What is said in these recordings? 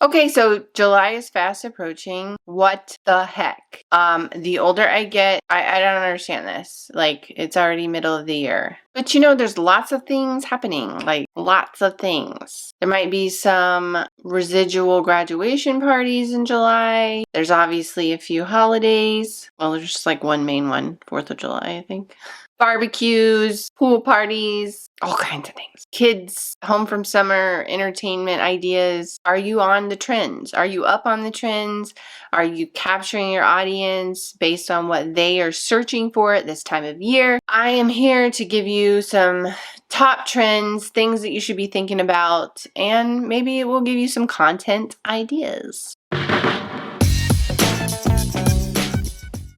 Okay, so July is fast approaching. What the heck? The older I get, I don't understand this. Like, it's already middle of the year. But there's lots of things happening, like lots of things. There might be some residual graduation parties in July. There's obviously a few holidays. Well, there's just like one main one, 4th of July, I think. Barbecues, pool parties, all kinds of things. Kids home from summer, entertainment ideas. Are you on the trends? Are you up on the trends? Are you capturing your audience based on what they are searching for at this time of year? I am here to give you some top trends, things that you should be thinking about, and maybe it will give you some content ideas.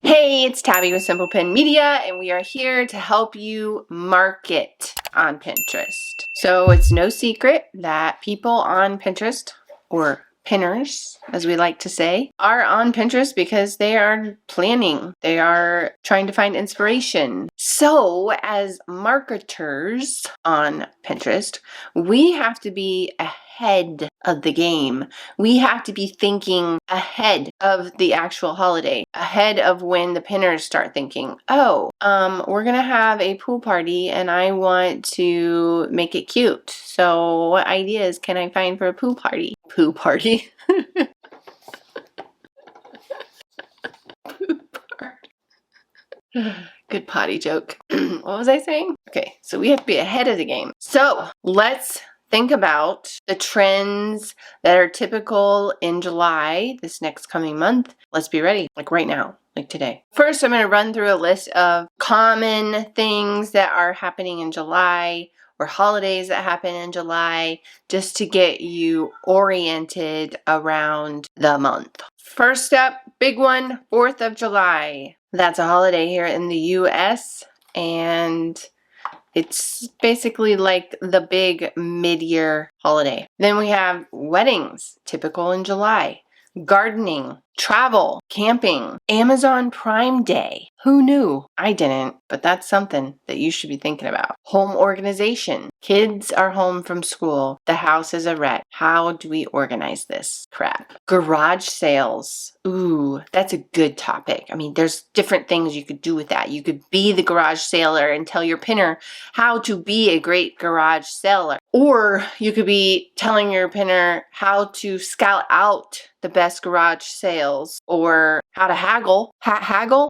Hey, it's Tabby with Simple Pin Media, and we are here to help you market on Pinterest. So it's no secret that people on Pinterest, or pinners, as we like to say, are on Pinterest because they are planning. They are trying to find inspiration. So as marketers on Pinterest, we have to be ahead of the game. We have to be thinking ahead of the actual holiday, ahead of when the pinners start thinking, we're gonna have a pool party and I want to make it cute. So what ideas can I find for a pool party? Pool party. Pool party. Good potty joke. What was I saying? Okay, so we have to be ahead of the game. So let's think about the trends that are typical in July, this next coming month. Let's be ready, like right now, like today. First, I'm going to run through a list of common things that are happening in July or holidays that happen in July, just to get you oriented around the month. First up, big one, 4th of July. That's a holiday here in the US, and it's basically like the big mid-year holiday. Then we have weddings, typical in July. Gardening, travel, camping, Amazon Prime Day. Who knew? I didn't, but that's something that you should be thinking about. Home organization. Kids are home from school. The house is a wreck. How do we organize this crap? Garage sales. Ooh, that's a good topic. I mean, there's different things you could do with that. You could be the garage sailor and tell your pinner how to be a great garage seller. Or you could be telling your pinner how to scout out the best garage sales, or how to haggle. Haggle.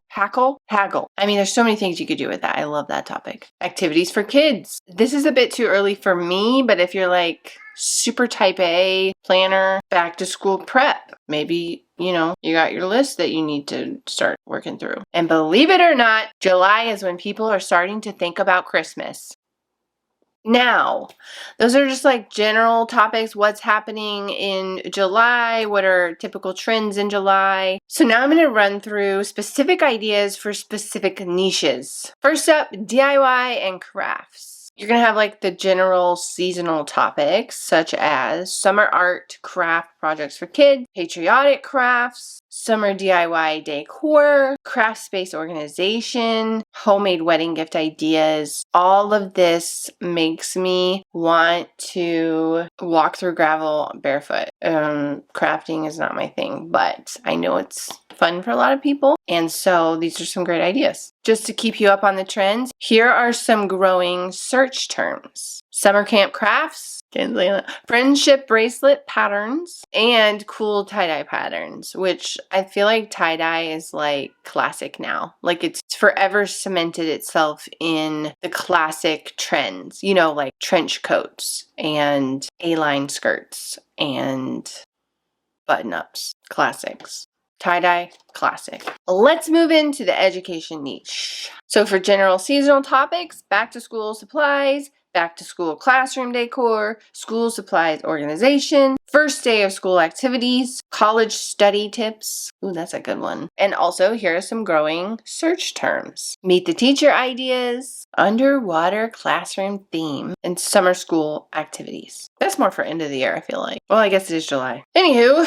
I mean, there's so many things you could do with that. I love that topic. Activities for kids. This is a bit too early for me, but if you're like super type A planner, back to school prep, maybe you got your list that you need to start working through. And believe it or not, July is when people are starting to think about Christmas. Now, those are just like general topics. What's happening in July? What are typical trends in July? So now I'm going to run through specific ideas for specific niches. First up, DIY and crafts. You're going to have like the general seasonal topics such as summer art, craft projects for kids, patriotic crafts, summer DIY decor, craft space organization, homemade wedding gift ideas. All of this makes me want to walk through gravel barefoot. Crafting is not my thing, but I know it's fun for a lot of people. And so these are some great ideas. Just to keep you up on the trends, here are some growing search terms. Summer camp crafts, friendship bracelet patterns, and cool tie-dye patterns, which I feel like tie-dye is like classic now. Like it's forever cemented itself in the classic trends, like trench coats and A-line skirts and button-ups, classics. Tie-dye, classic. Let's move into the education niche. So for general seasonal topics, back to school supplies, back to school classroom decor, school supplies organization, first day of school activities, college study tips. Ooh, that's a good one. And also here are some growing search terms. Meet the teacher ideas, underwater classroom theme, and summer school activities. That's more for end of the year, I feel like. Well, I guess it is July. Anywho,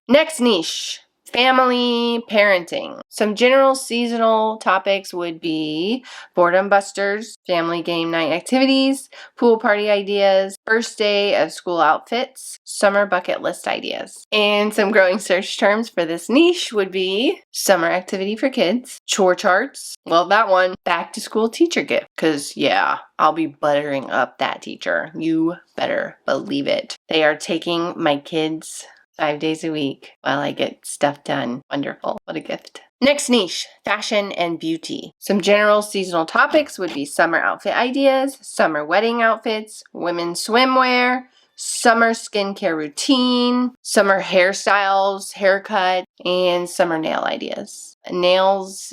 next niche. Family parenting. Some general seasonal topics would be boredom busters, family game night activities, pool party ideas, first day of school outfits, summer bucket list ideas. And some growing search terms for this niche would be summer activity for kids, chore charts. Well, that one, back to school teacher gift. Because, yeah, I'll be buttering up that teacher. You better believe it. They are taking my kids 5 days a week while I get stuff done. Wonderful. What a gift. Next niche, fashion and beauty. Some general seasonal topics would be summer outfit ideas, summer wedding outfits, women's swimwear, summer skincare routine, summer hairstyles, haircut, and summer nail ideas. Nails,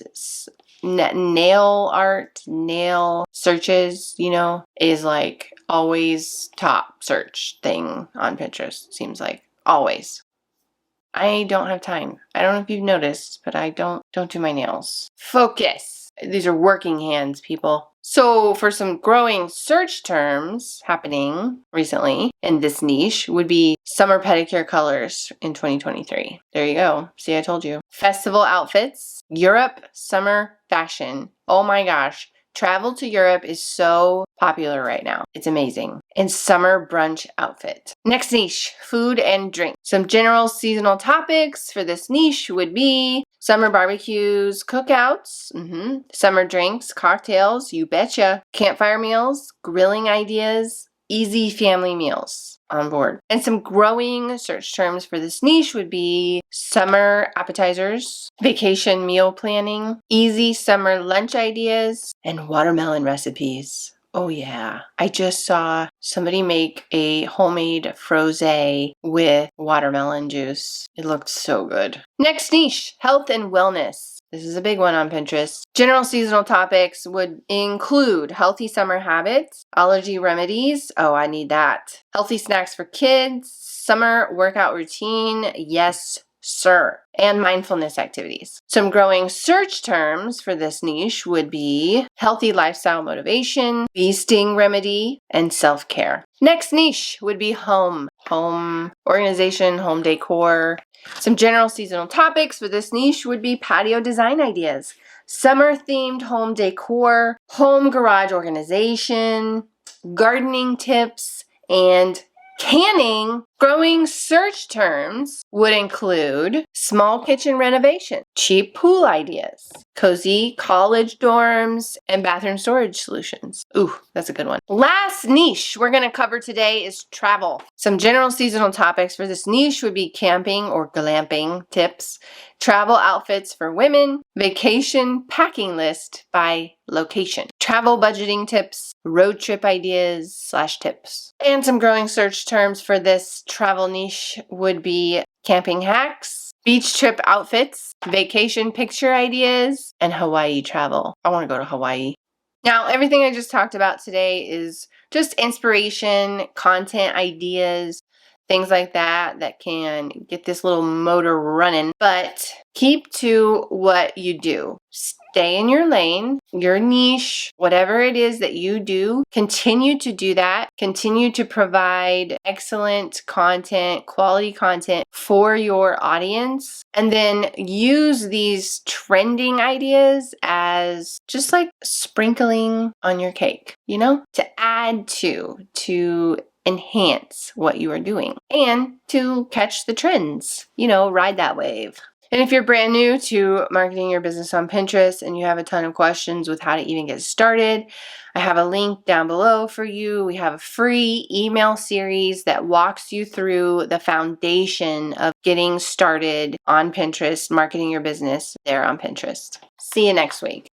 nail art, nail searches, is like always top search thing on Pinterest, seems like. Always. I don't have time. I don't know if you've noticed, but I don't do my nails. Focus. These are working hands, people. So for some growing search terms happening recently in this niche would be summer pedicure colors in 2023. There you go. See, I told you. Festival outfits, Europe summer fashion. Oh my gosh. Travel to Europe is so popular right now. It's amazing. And summer brunch outfit. Next niche, food and drink. Some general seasonal topics for this niche would be summer barbecues, cookouts, summer drinks, cocktails, you betcha, campfire meals, grilling ideas, easy family meals. On board. And some growing search terms for this niche would be summer appetizers, vacation meal planning, easy summer lunch ideas, and watermelon recipes. Oh yeah, I just saw somebody make a homemade frosé with watermelon juice. It looked so good. Next niche, health and wellness. This is a big one on Pinterest. General seasonal topics would include healthy summer habits, allergy remedies. Oh, I need that. Healthy snacks for kids, summer workout routine. Yes, sir. And mindfulness activities. Some growing search terms for this niche would be healthy lifestyle motivation, bee sting remedy, and self-care. Next niche would be home organization, home decor. Some general seasonal topics for this niche would be patio design ideas, summer themed home decor, home garage organization, gardening tips, and canning. Growing search terms would include small kitchen renovation, cheap pool ideas, cozy college dorms, and bathroom storage solutions. Ooh, that's a good one. Last niche we're going to cover today is travel. Some general seasonal topics for this niche would be camping or glamping tips, travel outfits for women, vacation packing list by location, travel budgeting tips, road trip ideas / tips. And some growing search terms for this travel niche would be camping hacks, beach trip outfits, vacation picture ideas, and Hawaii travel. I want to go to Hawaii. Now, everything I just talked about today is just inspiration, content ideas, things like that can get this little motor running. But keep to what you do. Stay in your lane, your niche, whatever it is that you do. Continue to do that. Continue to provide excellent content, quality content for your audience. And then use these trending ideas as just like sprinkling on your cake, to add to enhance what you are doing and to catch the trends, ride that wave. And if you're brand new to marketing your business on Pinterest and you have a ton of questions with how to even get started, I have a link down below for you. We have a free email series that walks you through the foundation of getting started on Pinterest, marketing your business there on Pinterest. See you next week.